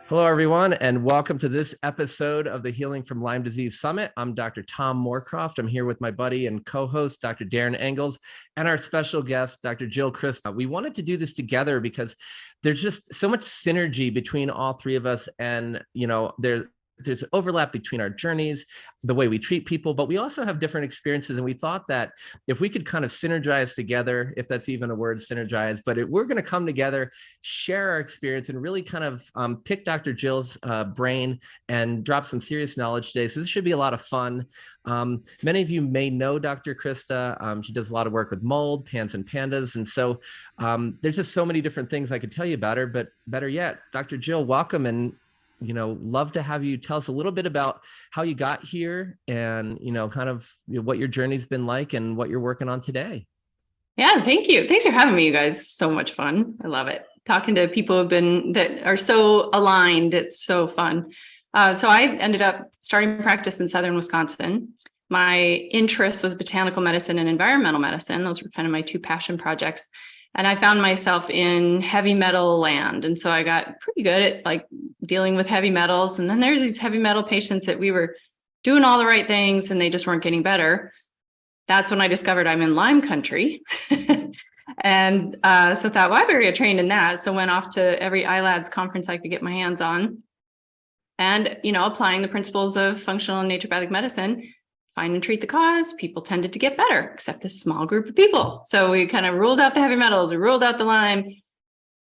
Hello, everyone, and welcome to this episode of the Healing from Lyme Disease Summit. I'm Dr. Tom Moorcroft. I'm here with my buddy and co-host, Dr. Darren Engels, and our special guest, Dr. Dжилл Kриста. We wanted to do this together because there's just so much synergy between all three of us, and there's overlap between our journeys, the way we treat people, but we also have different experiences. And we thought that if we could kind of synergize together, if that's even a word, synergize, but we're going to come together, share our experience, and really kind of pick Dr. Djill's brain and drop some serious knowledge today. So this should be a lot of fun. Many of you may know Dr. Kриста. She does a lot of work with mold, pans and pandas. And so there's just so many different things I could tell you about her, but better yet, Dr. Dжилл, welcome. And love to have you tell us a little bit about how you got here and, kind of what your journey's been like and what you're working on today. Yeah, thank you. Thanks for having me, you guys. So much fun. I love it. Talking to people that are so aligned. It's so fun. So I ended up starting practice in Southern Wisconsin. My interest was botanical medicine and environmental medicine. Those were kind of my two passion projects. And I found myself in heavy metal land. And so I got pretty good at dealing with heavy metals. And then there's these heavy metal patients that we were doing all the right things and they just weren't getting better. That's when I discovered I'm in Lyme country. And so thought, well, I better get trained in that. So went off to every ILADS conference I could get my hands on. And, applying the principles of functional and naturopathic medicine, find and treat the cause, people tended to get better, except this small group of people. So we kind of ruled out the heavy metals, we ruled out the Lyme.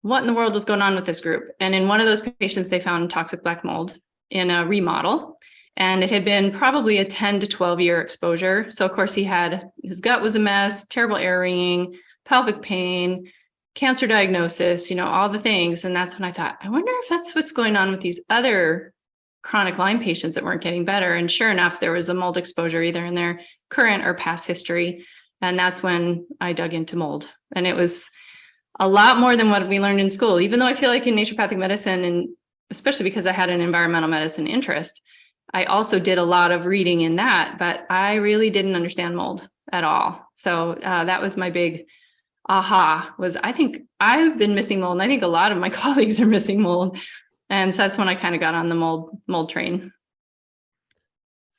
What in the world was going on with this group? And in one of those patients, they found toxic black mold in a remodel. And it had been probably a 10 to 12 year exposure. So of course his gut was a mess, terrible air ringing, pelvic pain, cancer diagnosis, all the things. And that's when I thought, I wonder if that's what's going on with these other chronic Lyme patients that weren't getting better. And sure enough, there was a mold exposure either in their current or past history. And that's when I dug into mold. And it was a lot more than what we learned in school, even though I feel like in naturopathic medicine, and especially because I had an environmental medicine interest, I also did a lot of reading in that, but I really didn't understand mold at all. So that was my big aha, was I think I've been missing mold. And I think a lot of my colleagues are missing mold. And so that's when I kind of got on the mold train.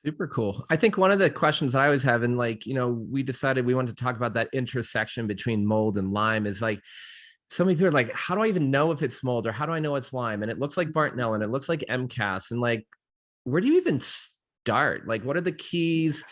Super cool. I think one of the questions that I always have, and we decided we wanted to talk about that intersection between mold and Lyme, is so many people are like, how do I even know if it's mold, or how do I know it's Lyme? And it looks like Bartonella and it looks like MCAS. And where do you even start? What are the keys?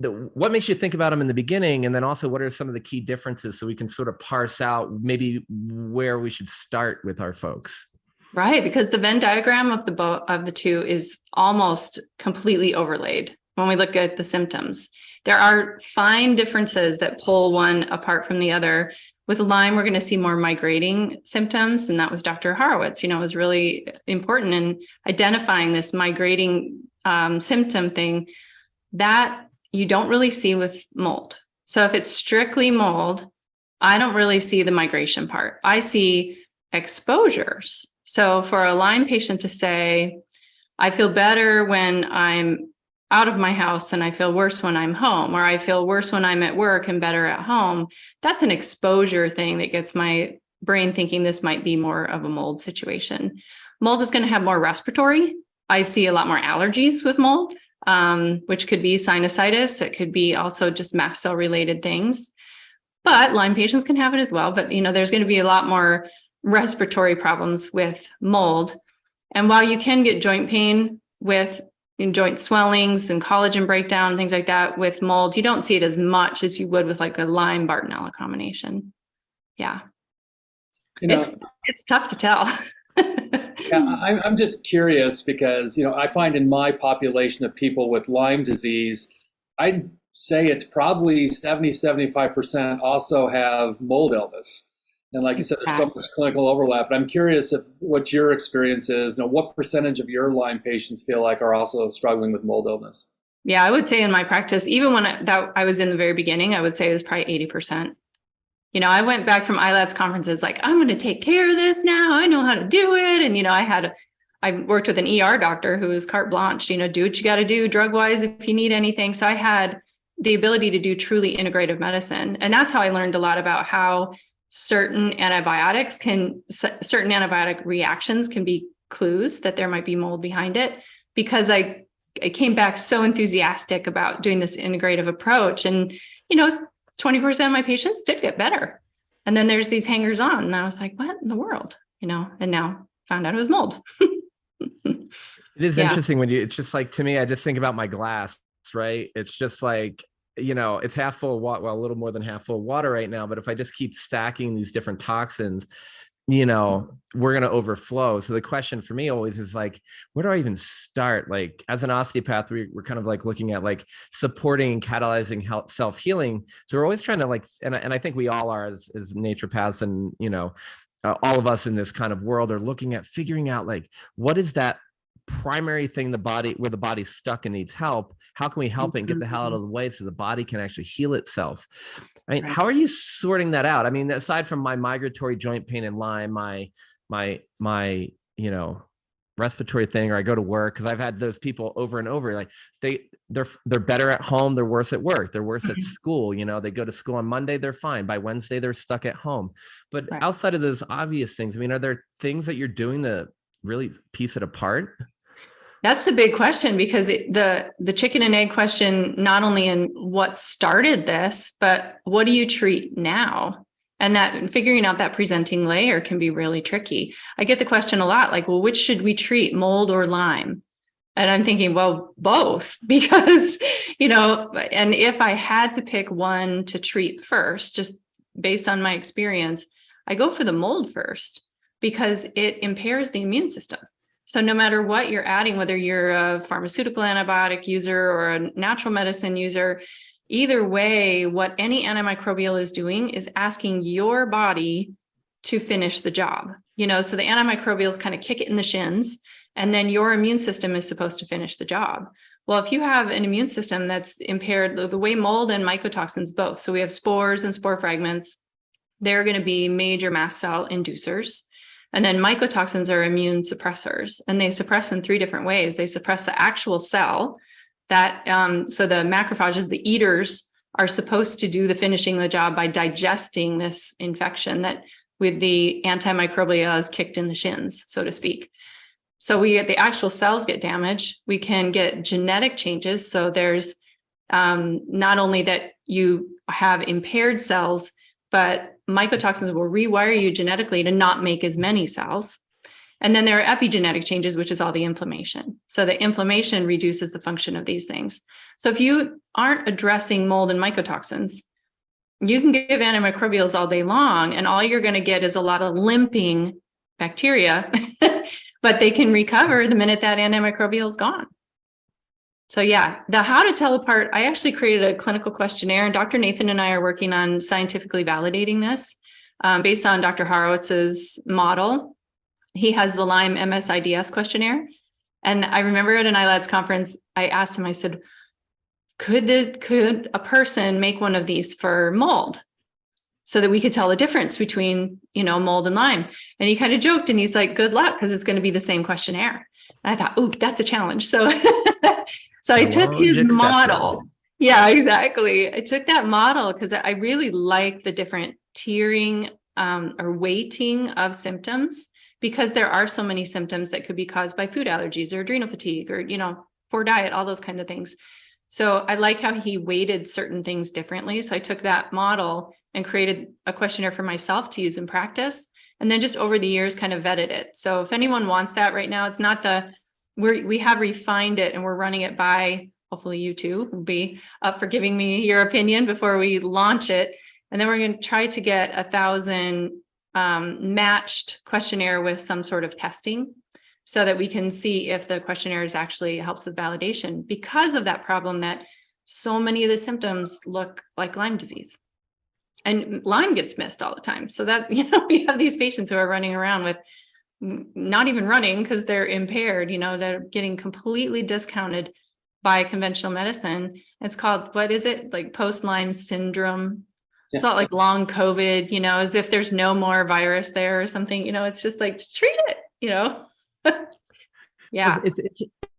What makes you think about them in the beginning? And then also, what are some of the key differences so we can sort of parse out maybe where we should start with our folks? Right, because the Venn diagram of the two is almost completely overlaid when we look at the symptoms. There are fine differences that pull one apart from the other. With Lyme, we're going to see more migrating symptoms, and that was Dr. Horowitz, was really important in identifying this migrating symptom thing that you don't really see with mold. So if it's strictly mold, I don't really see the migration part. I see exposures. So for a Lyme patient to say, I feel better when I'm out of my house and I feel worse when I'm home, or I feel worse when I'm at work and better at home, that's an exposure thing that gets my brain thinking this might be more of a mold situation. Mold is going to have more respiratory. I see a lot more allergies with mold, which could be sinusitis. It could be also just mast cell related things. But Lyme patients can have it as well. But, there's going to be a lot more respiratory problems with mold. And while you can get joint pain with joint swellings and collagen breakdown, things like that with mold, you don't see it as much as you would with a Lyme Bartonella combination. Yeah. It's tough to tell. Yeah, I'm just curious because, I find in my population of people with Lyme disease, I'd say it's probably 70-75% also have mold illness. And like you said, there's so much clinical overlap. But I'm curious what your experience is. What percentage of your Lyme patients feel like are also struggling with mold illness? Yeah, I would say in my practice, even when I was in the very beginning, I would say it was probably 80%. I went back from ILADS conferences I'm going to take care of this now. I know how to do it. And, I worked with an ER doctor who was carte blanche, do what you got to do drug-wise if you need anything. So I had the ability to do truly integrative medicine. And that's how I learned a lot about how certain antibiotic reactions can be clues that there might be mold behind it, because I came back so enthusiastic about doing this integrative approach. And, 20% of my patients did get better. And then there's these hangers on. And I was like, what in the world? And now found out it was mold. It is interesting it's just like, to me, I just think about my glass, right? It's just like, it's half full of water, well, a little more than half full of water right now. But if I just keep stacking these different toxins, we're going to overflow. So the question for me always is like, where do I even start? Like, as an osteopath, we're kind of like looking at like supporting and catalyzing health, self-healing. So we're always trying to like, and I think we all are as naturopaths, and, all of us in this kind of world are looking at figuring out like, what is that primary thing where the body's stuck and needs help? How can we help it and get the hell out of the way so the body can actually heal itself? I mean, how are you sorting that out? I mean, aside from my migratory joint pain and Lyme, my respiratory thing, or I go to work, because I've had those people over and over, like they're better at home, they're worse at work, they're worse at school. They go to school on Monday, they're fine. By Wednesday, they're stuck at home. But outside of those obvious things, I mean, are there things that you're doing to really piece it apart? That's the big question, because the chicken and egg question, not only in what started this, but what do you treat now? And that figuring out that presenting layer can be really tricky. I get the question a lot, like, well, which should we treat, mold or Lyme? And I'm thinking, well, both, because, and if I had to pick one to treat first, just based on my experience, I go for the mold first, because it impairs the immune system. So no matter what you're adding, whether you're a pharmaceutical antibiotic user or a natural medicine user, either way, what any antimicrobial is doing is asking your body to finish the job. So the antimicrobials kind of kick it in the shins, and then your immune system is supposed to finish the job. Well, if you have an immune system that's impaired, the way mold and mycotoxins both, so we have spores and spore fragments, they're going to be major mast cell inducers. And then mycotoxins are immune suppressors, and they suppress in 3 different ways. They suppress the actual cell that, so the macrophages, the eaters, are supposed to do the finishing the job by digesting this infection that with the antimicrobial is kicked in the shins, so to speak. So the actual cells get damaged. We can get genetic changes. So there's not only that you have impaired cells, but mycotoxins will rewire you genetically to not make as many cells. And then there are epigenetic changes, which is all the inflammation. So the inflammation reduces the function of these things. So if you aren't addressing mold and mycotoxins, you can give antimicrobials all day long, and all you're going to get is a lot of limping bacteria, but they can recover the minute that antimicrobial is gone. So the how to tell apart, I actually created a clinical questionnaire, and Dr. Nathan and I are working on scientifically validating this based on Dr. Horowitz's model. He has the Lyme MSIDS questionnaire. And I remember at an ILADS conference, I asked him, I said, could a person make one of these for mold so that we could tell the difference between, mold and Lyme? And he kind of joked, and he's like, good luck, because it's going to be the same questionnaire. And I thought, ooh, that's a challenge. So I took his model. Yeah, exactly. I took that model because I really like the different tiering or weighting of symptoms, because there are so many symptoms that could be caused by food allergies or adrenal fatigue or, poor diet, all those kinds of things. So I like how he weighted certain things differently. So I took that model and created a questionnaire for myself to use in practice. And then just over the years kind of vetted it. So if anyone wants that right now, it's not we have refined it, and we're running it by, hopefully you two will be up for giving me your opinion before we launch it. And then we're going to try to get 1,000 matched questionnaire with some sort of testing, so that we can see if the questionnaire actually helps with validation, because of that problem that so many of the symptoms look like Lyme disease. And Lyme gets missed all the time. So that, we have these patients who are running around with not even running because they're impaired, they're getting completely discounted by conventional medicine. It's called, what is it? Like post-Lyme syndrome. Yeah. It's not like long COVID, as if there's no more virus there or something, it's just like, just treat it, Yeah.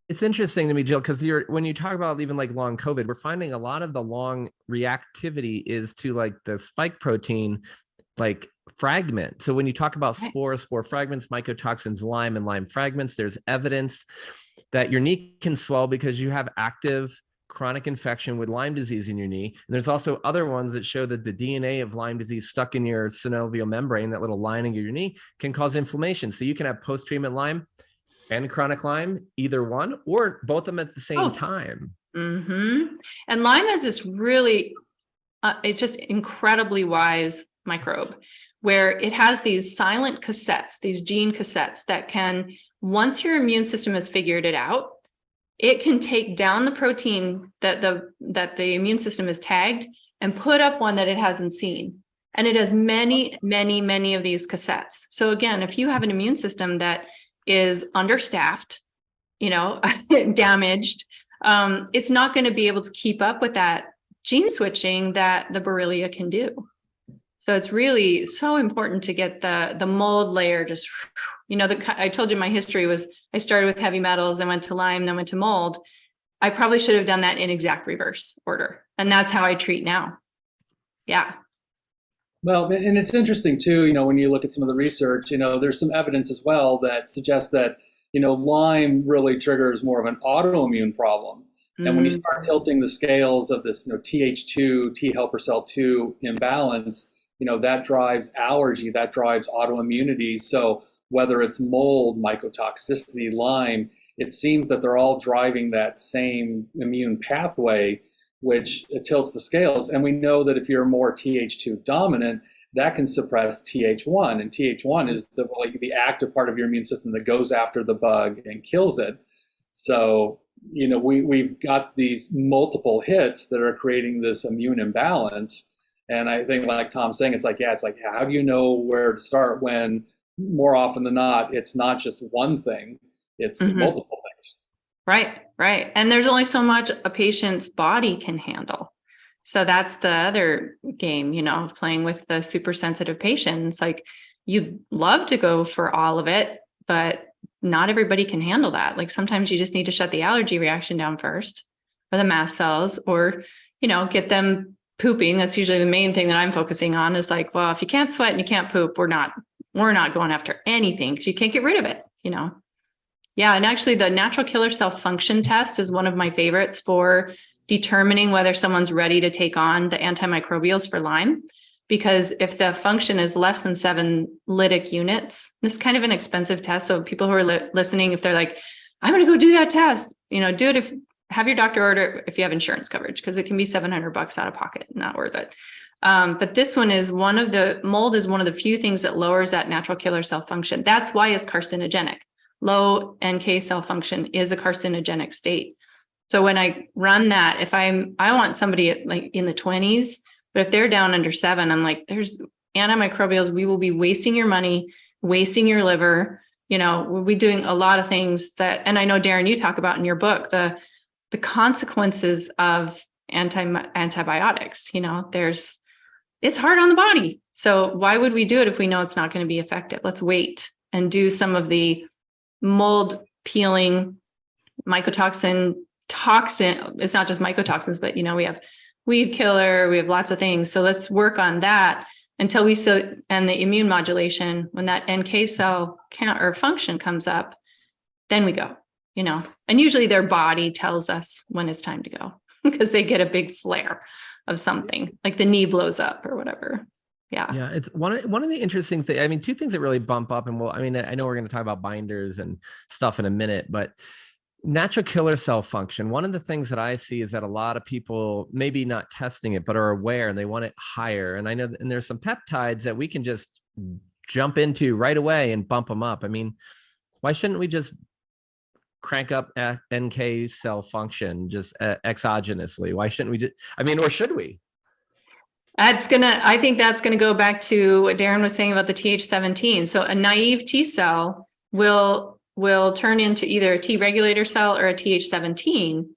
It's interesting to me, Jill, because when you talk about even like long COVID, we're finding a lot of the long reactivity is to like the spike protein, like fragment. So when you talk about Right. spore fragments, mycotoxins, Lyme and Lyme fragments, there's evidence that your knee can swell because you have active chronic infection with Lyme disease in your knee. And there's also other ones that show that the DNA of Lyme disease stuck in your synovial membrane, that little lining of your knee, can cause inflammation. So you can have post-treatment Lyme and chronic Lyme, either one, or both of them at the same time. And Lyme is this really, it's just incredibly wise microbe, where it has these silent cassettes, these gene cassettes that can, once your immune system has figured it out, it can take down the protein that the immune system is tagged and put up one that it hasn't seen. And it has many, many, many of these cassettes. So again, if you have an immune system that is understaffed, damaged, it's not going to be able to keep up with that gene switching that the Borrelia can do. So it's really so important to get the mold layer just, I told you my history was I started with heavy metals, then went to Lyme, then went to mold. I probably should have done that in exact reverse order. And that's how I treat now. Yeah. Well, and it's interesting too, when you look at some of the research, there's some evidence as well that suggests that, Lyme really triggers more of an autoimmune problem. And when you start tilting the scales of this, Th2, T helper cell 2 imbalance, that drives allergy, that drives autoimmunity. So whether it's mold, mycotoxicity, Lyme, it seems that they're all driving that same immune pathway, which tilts the scales. And we know that if you're more Th2 dominant, that can suppress Th1. And Th1 is the active part of your immune system that goes after the bug and kills it. So, we've got these multiple hits that are creating this immune imbalance. And I think, like Tom's saying, it's like, how do you know where to start when more often than not, it's not just one thing, it's multiple things. Right. And there's only so much a patient's body can handle. So that's the other game, of playing with the super sensitive patients. Like, you'd love to go for all of it, but not everybody can handle that. Like, sometimes you just need to shut the allergy reaction down first, or the mast cells, or, get them pooping. That's usually the main thing that I'm focusing on, is like, well, if you can't sweat and you can't poop, we're not going after anything, because you can't get rid of it, Yeah. And actually the natural killer cell function test is one of my favorites for determining whether someone's ready to take on the antimicrobials for Lyme. Because if the function is less than 7 lytic units, this is kind of an expensive test. So people who are listening, if they're like, I'm going to go do that test, do it have your doctor order if you have insurance coverage, because it can be $700 out of pocket, not worth it. But this one is mold is one of the few things that lowers that natural killer cell function. That's why it's carcinogenic. Low NK cell function is a carcinogenic state. So when I run that, if I want somebody at like in the 20s, but if they're down under 7, I'm like, there's antimicrobials. We will be wasting your money, wasting your liver. We'll be doing a lot of things that, and I know, Darren, you talk about in your book, the consequences of antibiotics. It's hard on the body. So why would we do it if we know it's not going to be effective? Let's wait and do some of the mold peeling, mycotoxin, toxin. It's not just mycotoxins, but we have weed killer, we have lots of things. So let's work on that until and the immune modulation, when that NK cell count or function comes up, then we go, and usually their body tells us when it's time to go, because they get a big flare of something, like the knee blows up or whatever. Yeah. It's one of the interesting things. I mean, two things that really bump up, and I know we're going to talk about binders and stuff in a minute, but natural killer cell function. One of the things that I see is that a lot of people maybe not testing it, but are aware and they want it higher. And I know, and there's some peptides that we can just jump into right away and bump them up. I mean, why shouldn't we just crank up NK cell function just exogenously? Why shouldn't we or should we? I think that's going to go back to what Darren was saying about the Th17. So a naive T cell will turn into either a T regulator cell or a Th17,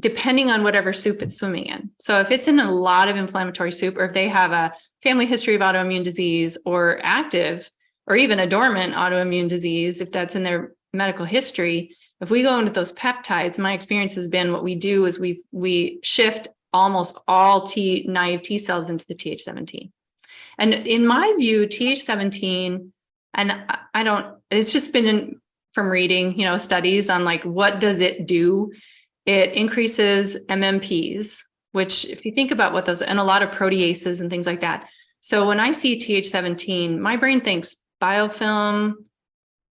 depending on whatever soup it's swimming in. So if it's in a lot of inflammatory soup, or if they have a family history of autoimmune disease, or active, or even a dormant autoimmune disease, if that's in their medical history, if we go into those peptides, my experience has been what we do is we shift almost all naive T cells into the Th17. And in my view, TH17, and I don't, it's just been from reading, studies on like, what does it do? It increases MMPs, which if you think about what those, and a lot of proteases and things like that. So when I see TH17, my brain thinks biofilm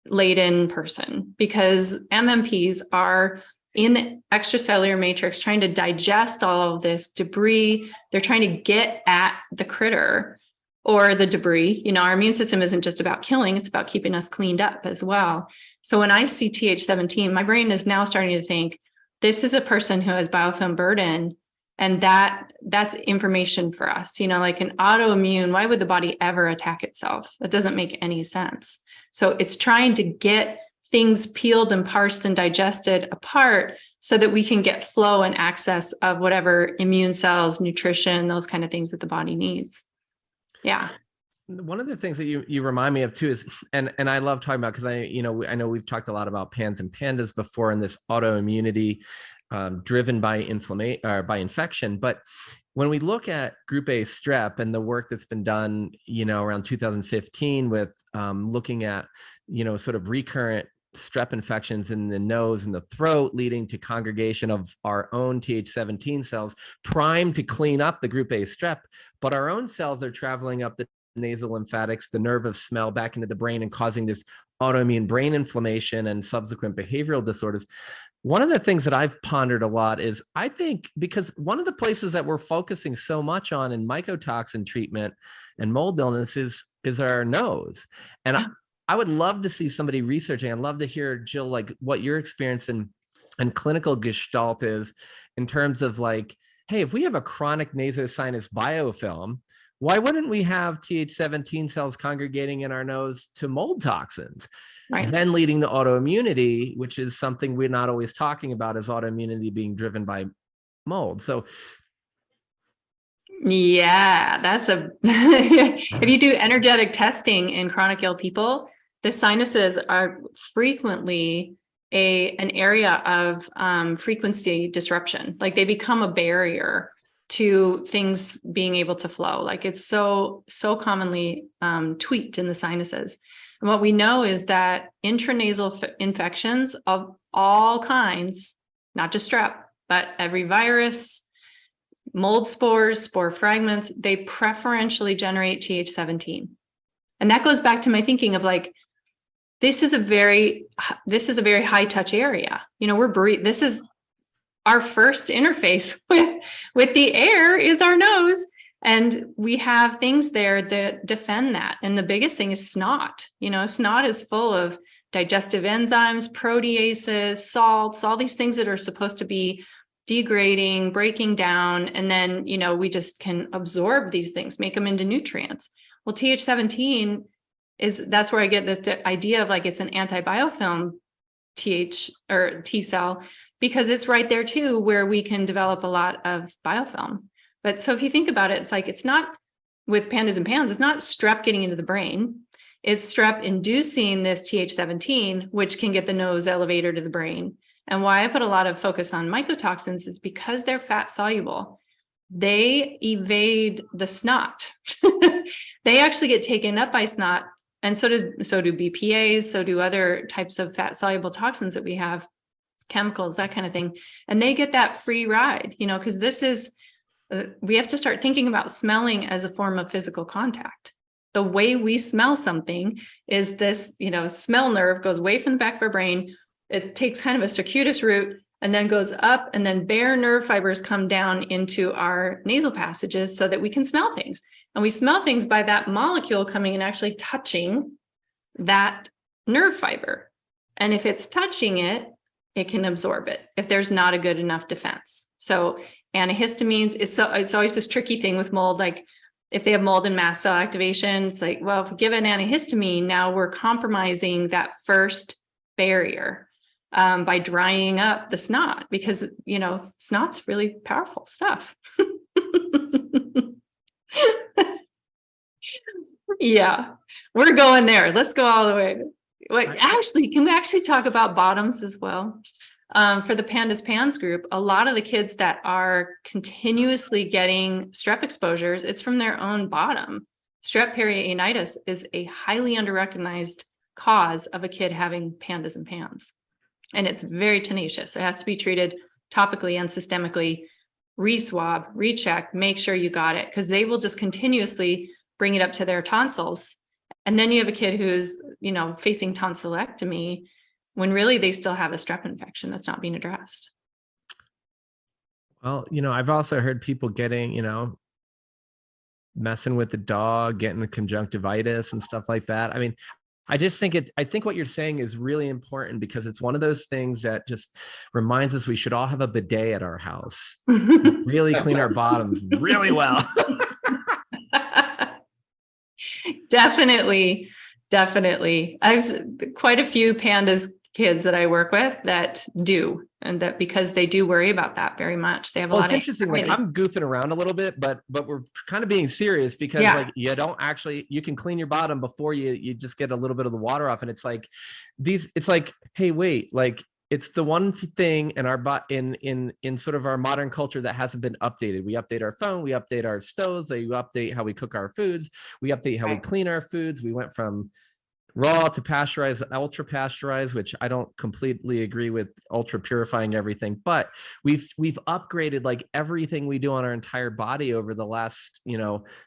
laden person, because MMPs are in the extracellular matrix trying to digest all of this debris. They're trying to get at the critter or the debris. Our immune system isn't just about killing, it's about keeping us cleaned up as well. So when I see TH17, my brain is now starting to think, this is a person who has biofilm burden, and that's information for us. Like an autoimmune, why would the body ever attack itself? That doesn't make any sense. So it's trying to get things peeled and parsed and digested apart so that we can get flow and access of whatever immune cells, nutrition, those kind of things that the body needs. Yeah. One of the things that you remind me of too is, and I love talking about, because I know we've talked a lot about PANS and PANDAS before, and this autoimmunity driven by inflammation or by infection. But when we look at group A strep and the work that's been done, around 2015 with looking at, sort of recurrent strep infections in the nose and the throat, leading to congregation of our own TH17 cells primed to clean up the group A strep, but our own cells are traveling up the nasal lymphatics, the nerve of smell, back into the brain and causing this autoimmune brain inflammation and subsequent behavioral disorders. One of the things that I've pondered a lot is, I think, because one of the places that we're focusing so much on in mycotoxin treatment and mold illness is our nose. And I would love to see somebody researching. I'd love to hear, Jill, like what your experience and clinical gestalt is in terms of like, hey, if we have a chronic nasosinus biofilm, why wouldn't we have TH17 cells congregating in our nose to mold toxins? Right. Then leading to autoimmunity, which is something we're not always talking about, as autoimmunity being driven by mold. So yeah, that's if you do energetic testing in chronic ill people, the sinuses are frequently an area of frequency disruption. Like they become a barrier to things being able to flow. Like it's so commonly tweaked in the sinuses. And what we know is that intranasal infections of all kinds, not just strep, but every virus, mold spores, spore fragments, they preferentially generate TH17. And that goes back to my thinking of like, this is a very high touch area. This is our first interface with the air is our nose. And we have things there that defend that. And the biggest thing is snot. Snot is full of digestive enzymes, proteases, salts, all these things that are supposed to be degrading, breaking down. And then, we just can absorb these things, make them into nutrients. Well, TH17 that's where I get this idea of like, it's an anti-biofilm T cell, because it's right there too, where we can develop a lot of biofilm. But so if you think about it, it's like, it's not with PANDAS and PANS, it's not strep getting into the brain. It's strep inducing this TH17, which can get the nose elevator to the brain. And why I put a lot of focus on mycotoxins is because they're fat soluble. They evade the snot. They actually get taken up by snot. And so do BPAs, so do other types of fat soluble toxins that we have, chemicals, that kind of thing. And they get that free ride, because this is, we have to start thinking about smelling as a form of physical contact. The way we smell something is this, smell nerve goes away from the back of our brain. It takes kind of a circuitous route and then goes up, and then bare nerve fibers come down into our nasal passages so that we can smell things. And we smell things by that molecule coming and actually touching that nerve fiber. And if it's touching it, it can absorb it if there's not a good enough defense. So antihistamines, it's always this tricky thing with mold. Like if they have mold and mast cell activation, it's like, well, if we give an antihistamine, now we're compromising that first barrier by drying up the snot, because, snot's really powerful stuff. Yeah, we're going there. Let's go all the way. Can we actually talk about bottoms as well? For the PANDAS PANS group, a lot of the kids that are continuously getting strep exposures, it's from their own bottom. Strep perianitis is a highly underrecognized cause of a kid having pandas and pans. And it's very tenacious. It has to be treated topically and systemically, re-swab, recheck, make sure you got it, because they will just continuously bring it up to their tonsils. And then you have a kid who's, facing tonsillectomy when really they still have a strep infection that's not being addressed. Well, I've also heard people getting, messing with the dog, getting the conjunctivitis and stuff like that. I mean, I think what you're saying is really important, because it's one of those things that just reminds us we should all have a bidet at our house, really clean our bottoms really well. Definitely. I've quite a few pandas kids that I work with that do, and that because they do worry about that very much. They have a lot of interesting. Like, I'm goofing around a little bit, but we're kind of being serious, because like you can clean your bottom before you just get a little bit of the water off. And it's like it's like, hey, wait, like, it's the one thing in our in sort of our modern culture that hasn't been updated. We update our phone, we update our stoves, we update how we cook our foods, we update how we clean our foods. We went from raw to pasteurized, ultra pasteurized, which I don't completely agree with ultra purifying everything, but we've upgraded like everything we do on our entire body over the last,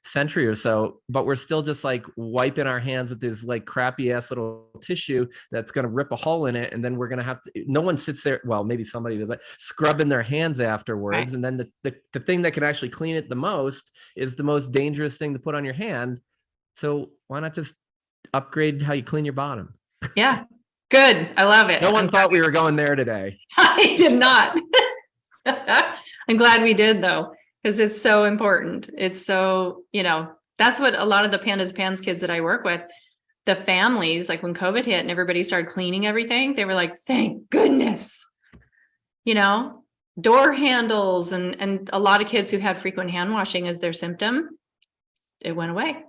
century or so, but we're still just like wiping our hands with this like crappy ass little tissue that's going to rip a hole in it. And then we're going to have to, no one sits there. Well, maybe somebody does, like scrubbing their hands afterwards. Right. And then the thing that can actually clean it the most is the most dangerous thing to put on your hand. So why not just upgrade how you clean your bottom? Yeah, good. I love it. No one thought we were going there today. I did not. I'm glad we did, though, because it's so important. It's so, that's what a lot of the pandas pans kids that I work with, the families, like when COVID hit and everybody started cleaning everything, they were like, thank goodness, door handles and a lot of kids who had frequent hand washing as their symptom, it went away.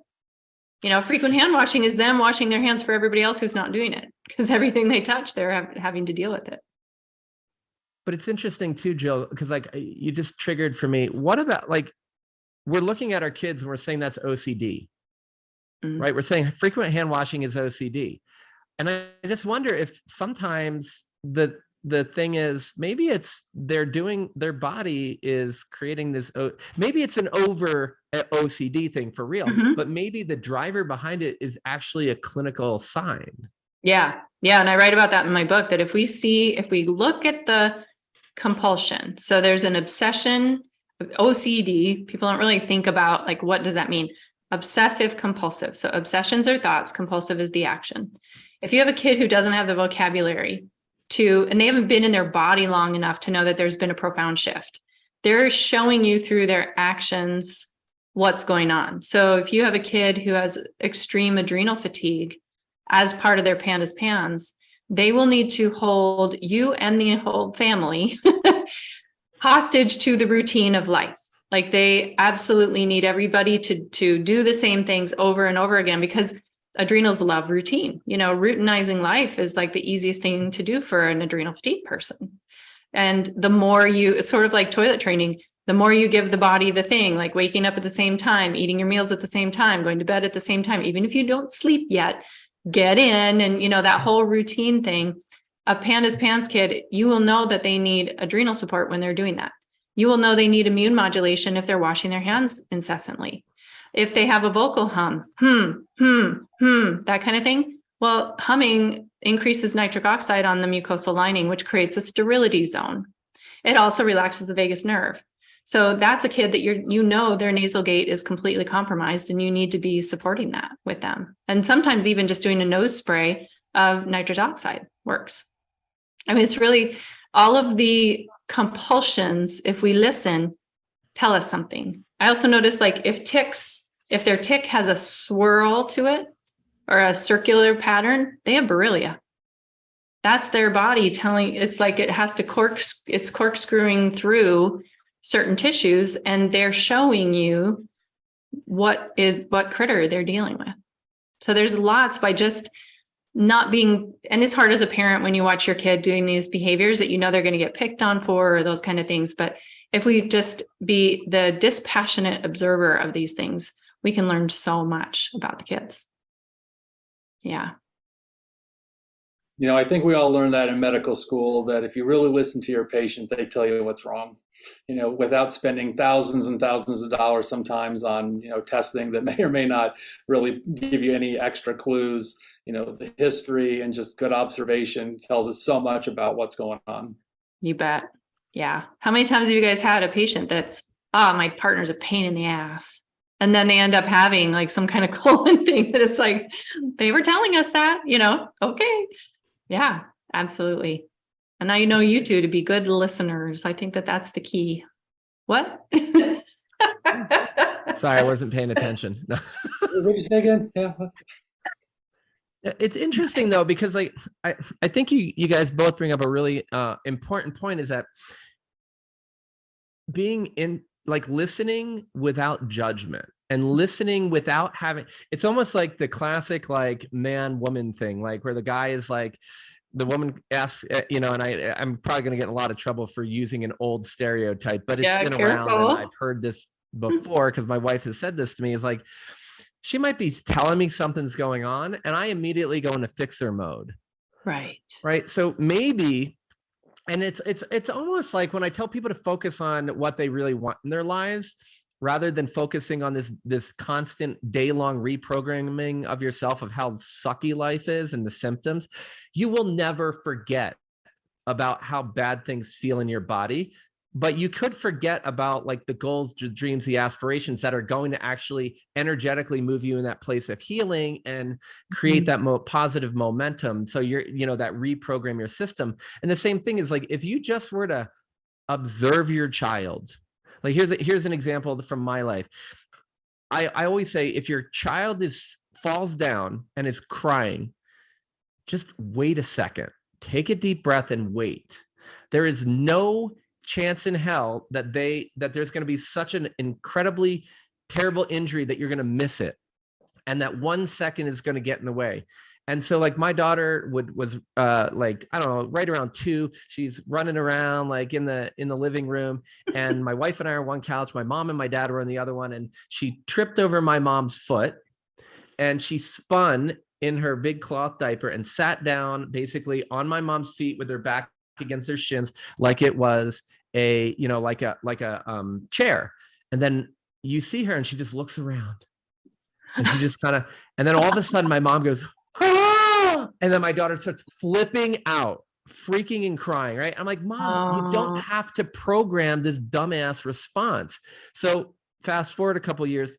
Frequent hand washing is them washing their hands for everybody else who's not doing it, because everything they touch, they're having to deal with it. But it's interesting too, Jill, because like you just triggered for me. What about like, we're looking at our kids and we're saying that's OCD, right? We're saying frequent hand washing is OCD. And I just wonder if sometimes the thing is, maybe it's their body is creating this, maybe it's an over OCD thing for real, but maybe the driver behind it is actually a clinical sign. Yeah. And I write about that in my book, that if we look at the compulsion, so there's an obsession, OCD, people don't really think about like, what does that mean? Obsessive compulsive. So obsessions are thoughts, compulsive is the action. If you have a kid who doesn't have the vocabulary and they haven't been in their body long enough to know that there's been a profound shift, they're showing you through their actions what's going on. So if you have a kid who has extreme adrenal fatigue as part of their pandas pans, they will need to hold you and the whole family hostage to the routine of life. Like they absolutely need everybody to do the same things over and over again, because adrenals love routine. Routinizing life is like the easiest thing to do for an adrenal fatigue person. And the more it's sort of like toilet training, the more you give the body the thing, like waking up at the same time, eating your meals at the same time, going to bed at the same time, even if you don't sleep yet, get in. And, that whole routine thing, a pandas pans kid, you will know that they need adrenal support when they're doing that. You will know they need immune modulation if they're washing their hands incessantly. If they have a vocal hum, that kind of thing. Well, humming increases nitric oxide on the mucosal lining, which creates a sterility zone. It also relaxes the vagus nerve. So that's a kid that their nasal gate is completely compromised, and you need to be supporting that with them. And sometimes even just doing a nose spray of nitrous oxide works. I mean, it's really all of the compulsions, if we listen, tell us something. I also noticed like if their tick has a swirl to it or a circular pattern, they have Borrelia. That's their body telling, it's like it has to it's corkscrewing through certain tissues, and they're showing you what critter they're dealing with. So there's lots by just not being, and it's hard as a parent when you watch your kid doing these behaviors that they're going to get picked on for, or those kind of things. But if we just be the dispassionate observer of these things, we can learn so much about the kids. Yeah. I think we all learned that in medical school, that if you really listen to your patient, they tell you what's wrong, without spending thousands and thousands of dollars sometimes on, testing that may or may not really give you any extra clues. The history and just good observation tells us so much about what's going on. You bet. Yeah. How many times have you guys had a patient that, my partner's a pain in the ass? And then they end up having like some kind of colon thing that it's like, they were telling us that, okay. Yeah, absolutely. And now you two to be good listeners. I think that that's the key. What? Sorry, I wasn't paying attention. No. What did you say again? Yeah. It's interesting though, because like I think you guys both bring up a really important point, is that being in like listening without judgment and listening without having, it's almost like the classic like man woman thing, like where the guy is like, the woman asks, and I'm probably going to get in a lot of trouble for using an old stereotype, but it's been around and I've heard this before because my wife has said this to me, is like, she might be telling me something's going on and I immediately go into fixer mode. Right. So maybe, and it's almost like when I tell people to focus on what they really want in their lives, rather than focusing on this constant day-long reprogramming of yourself of how sucky life is and the symptoms, you will never forget about how bad things feel in your body. But you could forget about like the goals, the dreams, the aspirations that are going to actually energetically move you in that place of healing and create that positive momentum. So you're, that reprogram your system. And the same thing is like, if you just were to observe your child, like here's an example from my life. I always say, if your child falls down and is crying, just wait a second, take a deep breath and wait. There is no chance in hell that there's going to be such an incredibly terrible injury that you're going to miss it, and that 1 second is going to get in the way. And so like my daughter was like, I don't know, right around 2, she's running around like in the living room, and my wife and I are on one couch, my mom and my dad were on the other one, and she tripped over my mom's foot and she spun in her big cloth diaper and sat down basically on my mom's feet with her back against their shins, like it was a chair. And then you see her and she just looks around and she just kind of, and then all of a sudden my mom goes, ah! And then my daughter starts flipping out, freaking and crying, right? I'm like, Mom, you don't have to program this dumbass response. So fast forward a couple of years,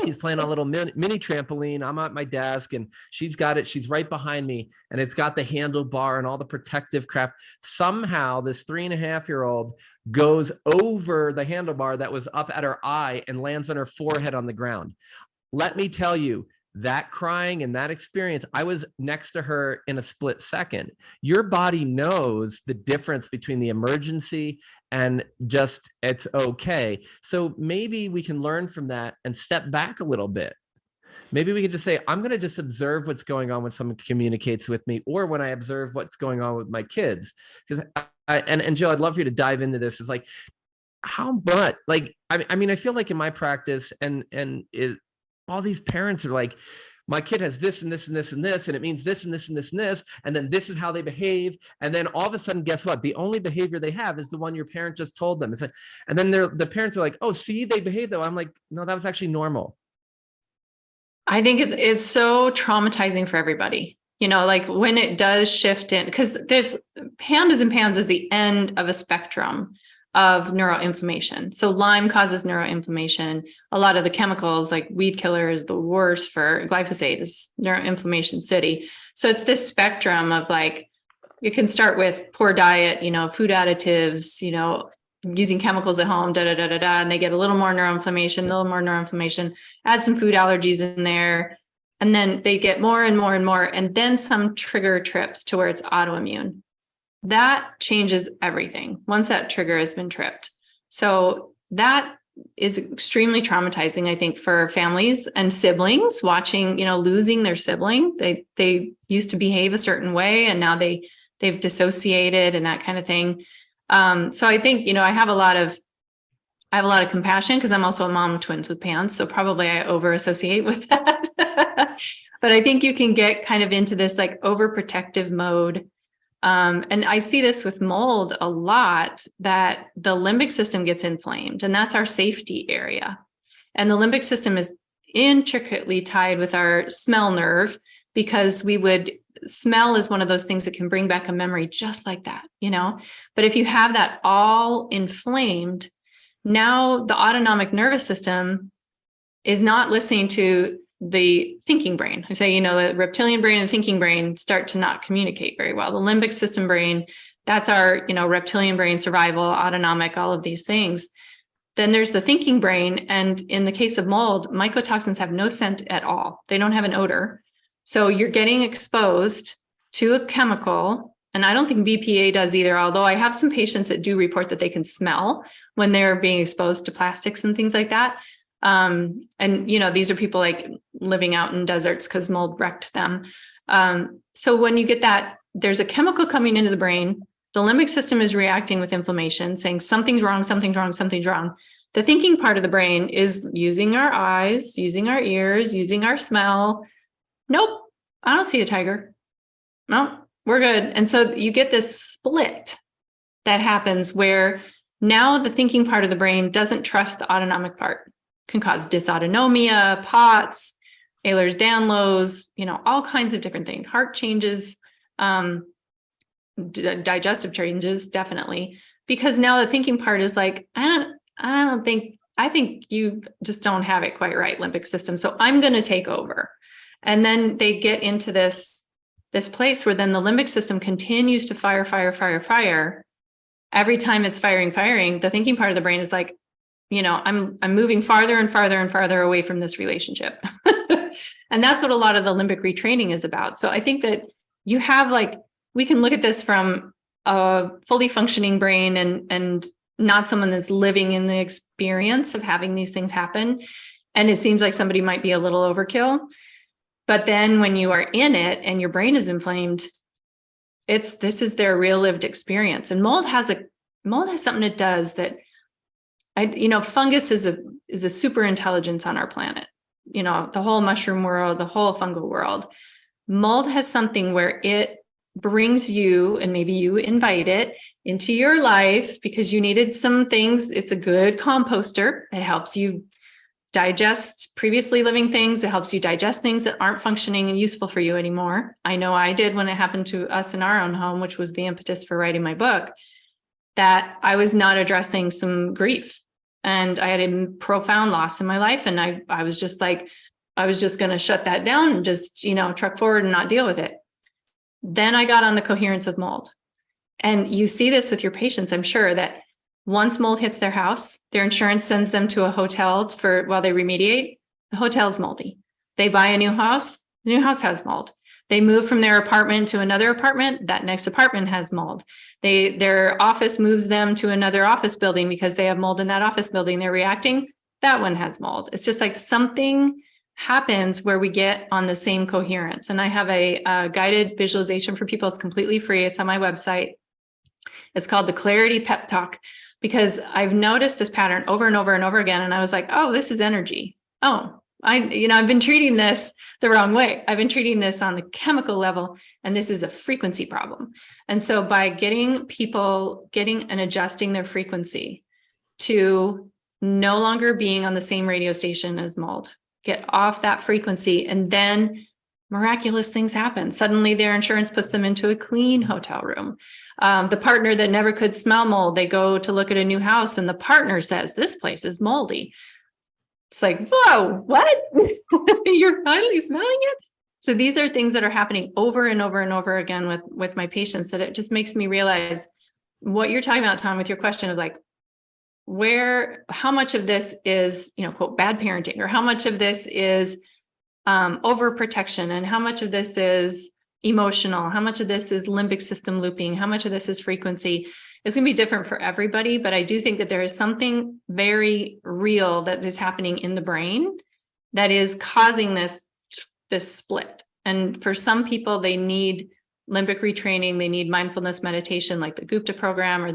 she's playing on a little mini trampoline. I'm at my desk and she's got it. She's right behind me and it's got the handlebar and all the protective crap. Somehow this 3.5-year-old goes over the handlebar that was up at her eye and lands on her forehead on the ground. Let me tell you, that crying and that experience, I was next to her in a split second. Your body knows the difference between the emergency and just it's okay. So maybe we can learn from that and step back a little bit. Maybe we could just say, I'm going to just observe what's going on when someone communicates with me, or when I observe what's going on with my kids. Because and Jill, I'd love for you to dive into this. Is like, how much, like, I mean, I feel like in my practice all these parents are like, my kid has this and this and this and this, and it means this and this and this and this, and then this is how they behave. And then all of a sudden, guess what? The only behavior they have is the one your parent just told them. It's like, and then the parents are like, oh, see, they behave that way. I'm like, no, that was actually normal. I think it's so traumatizing for everybody. Like when it does shift in, because there's pandas and pans is the end of a spectrum of neuroinflammation. So Lyme causes neuroinflammation. A lot of the chemicals like weed killer is the worst for glyphosate is neuroinflammation city. So it's this spectrum of like, you can start with poor diet, food additives, using chemicals at home, and they get a little more neuroinflammation, add some food allergies in there. And then they get more and more and more. And then some trigger trips to where it's autoimmune. That changes everything once that trigger has been tripped. So that is extremely traumatizing, I think, for families and siblings watching, losing their sibling. They used to behave a certain way and now they've dissociated and that kind of thing. So I think, I have a lot of I have a lot of compassion because I'm also a mom of twins with pants. So probably I over associate with that. But I think you can get kind of into this like overprotective mode. And I see this with mold a lot, that the limbic system gets inflamed, and that's our safety area. And the limbic system is intricately tied with our smell nerve, because smell is one of those things that can bring back a memory just like that, But if you have that all inflamed, now the autonomic nervous system is not listening to the thinking brain. I say, the reptilian brain and thinking brain start to not communicate very well. The limbic system brain, that's our, reptilian brain, survival, autonomic, all of these things. Then there's the thinking brain. And in the case of mold, mycotoxins have no scent at all. They don't have an odor. So you're getting exposed to a chemical, and I don't think BPA does either, although I have some patients that do report that they can smell when they're being exposed to plastics and things like that. And these are people like living out in deserts because mold wrecked them. So when you get that, there's a chemical coming into the brain. The limbic system is reacting with inflammation, saying something's wrong, something's wrong, something's wrong. The thinking part of the brain is using our eyes, using our ears, using our smell. Nope, I don't see a tiger. No, we're good. And so you get this split that happens where now the thinking part of the brain doesn't trust the autonomic part. Can cause dysautonomia, POTS, Ehlers-Danlos, all kinds of different things, heart changes, digestive changes, definitely, because now the thinking part is like, I think you just don't have it quite right, limbic system. So I'm going to take over. And then they get into this place where then the limbic system continues to fire. Every time it's firing, the thinking part of the brain is like, I'm moving farther and farther and farther away from this relationship. And that's what a lot of the limbic retraining is about. So I think that you have we can look at this from a fully functioning brain and not someone that's living in the experience of having these things happen. And it seems like somebody might be a little overkill. But then when you are in it and your brain is inflamed, this is their real lived experience. And mold has something it does that fungus is a super intelligence on our planet. The whole mushroom world, the whole fungal world. Mold has something where it brings you, and maybe you invite it into your life because you needed some things. It's a good composter. It helps you digest previously living things. It helps you digest things that aren't functioning and useful for you anymore. I know I did when it happened to us in our own home, which was the impetus for writing my book, that I was not addressing some grief. And I had a profound loss in my life. And I was just going to shut that down and just, truck forward and not deal with it. Then I got on the coherence of mold. And you see this with your patients, I'm sure, that once mold hits their house, their insurance sends them to a hotel while they remediate. The hotel's moldy. They buy a new house, the new house has mold. They move from their apartment to another apartment, that next apartment has mold. Their office moves them to another office building because they have mold in that office building. They're reacting, that one has mold. It's just like something happens where we get on the same coherence. And I have a guided visualization for people. It's completely free. It's on my website. It's called the Clarity Pep Talk, because I've noticed this pattern over and over and over again. And I was like, oh, this is energy. Oh, I've been treating this the wrong way. I've been treating this on the chemical level, and this is a frequency problem. And so by getting people and adjusting their frequency to no longer being on the same radio station as mold, get off that frequency, and then miraculous things happen. Suddenly their insurance puts them into a clean hotel room. The partner that never could smell mold, they go to look at a new house and the partner says, this place is moldy. It's like, whoa, what? You're finally smelling it? So these are things that are happening over and over and over again with my patients, that it just makes me realize what you're talking about, Tom, with your question of like, how much of this is, quote, bad parenting, or how much of this is overprotection, and how much of this is emotional, how much of this is limbic system looping, how much of this is frequency. It's going to be different for everybody, but I do think that there is something very real that is happening in the brain that is causing this split. And for some people, they need limbic retraining, they need mindfulness meditation like the Gupta program, or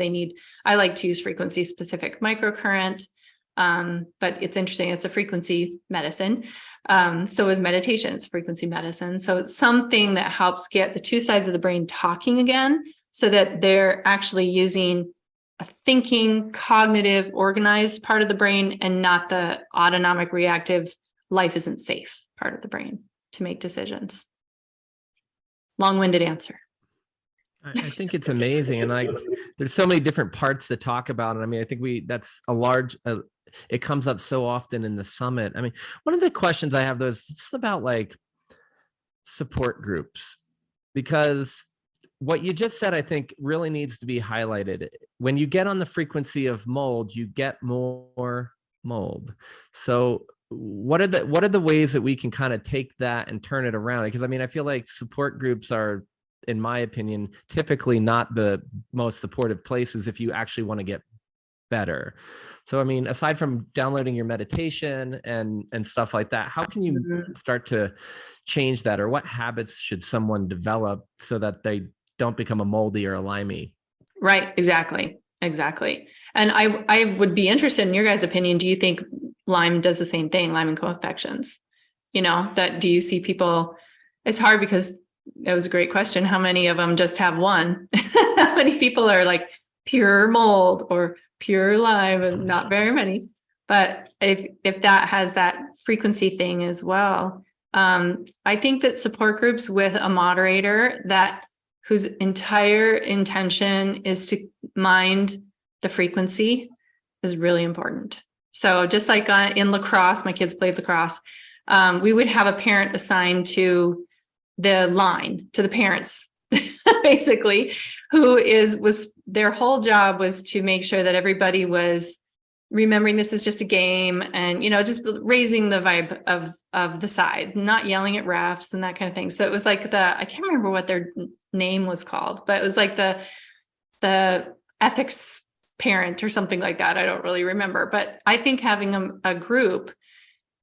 I like to use frequency specific microcurrent. But it's interesting. It's a frequency medicine. So is meditation. It's a frequency medicine. So it's something that helps get the two sides of the brain talking again, so that they're actually using a thinking, cognitive, organized part of the brain, and not the autonomic, reactive, life isn't safe part of the brain to make decisions. Long-winded answer. I think it's amazing. And there's so many different parts to talk about. And I mean, I think that's a large, it comes up so often in the summit. I mean, one of the questions I have though is just about like support groups, because what you just said, I think really needs to be highlighted. When you get on the frequency of mold, you get more mold. So what are the ways that we can kind of take that and turn it around? Because I mean, I feel like support groups are, in my opinion, typically not the most supportive places if you actually want to get better. So, I mean, aside from downloading your meditation and stuff like that, how can you start to change that? Or what habits should someone develop so that they don't become a moldy or a limey? Right. Exactly. And I would be interested in your guys' opinion. Do you think Lyme does the same thing, Lyme and co-infections? Do you see people, it's hard because that was a great question. How many of them just have one? How many people are like pure mold or pure Lyme? And not very many. But if that has that frequency thing as well, I think that support groups with a moderator whose entire intention is to mind the frequency is really important. So just like in lacrosse, my kids played lacrosse, we would have a parent assigned to the line, to the parents, basically, their whole job was to make sure that everybody was remembering this is just a game, and just raising the vibe of the side, not yelling at refs and that kind of thing. So it was like I can't remember what their name was called, but it was like the ethics parent or something like that. I don't really remember, but I think having a group,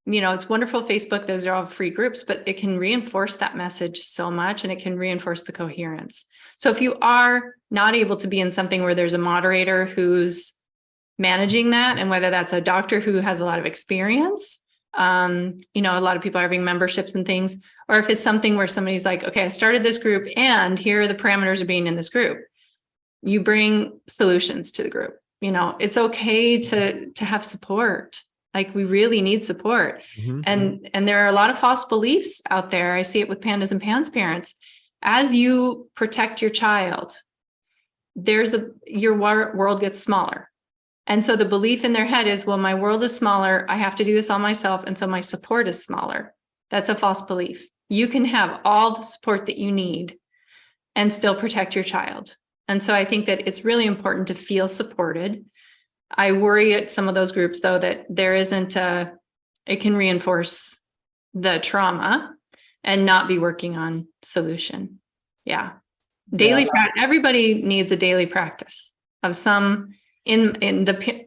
it's wonderful. Facebook, those are all free groups, but it can reinforce that message so much, and it can reinforce the coherence. So if you are not able to be in something where there's a moderator who's managing that, and whether that's a doctor who has a lot of experience, a lot of people are having memberships and things, or if it's something where somebody's like, okay, I started this group and here are the parameters of being in this group, you bring solutions to the group. It's okay to have support. Like, we really need support. And there are a lot of false beliefs out there. I see it with pandas and pans parents. As you protect your child, your world gets smaller. And so the belief in their head is, well, my world is smaller, I have to do this all myself, and so my support is smaller. That's a false belief. You can have all the support that you need and still protect your child. And so I think that it's really important to feel supported. I worry at some of those groups, though, that there isn't it can reinforce the trauma and not be working on solution. Yeah. Everybody needs a daily practice of some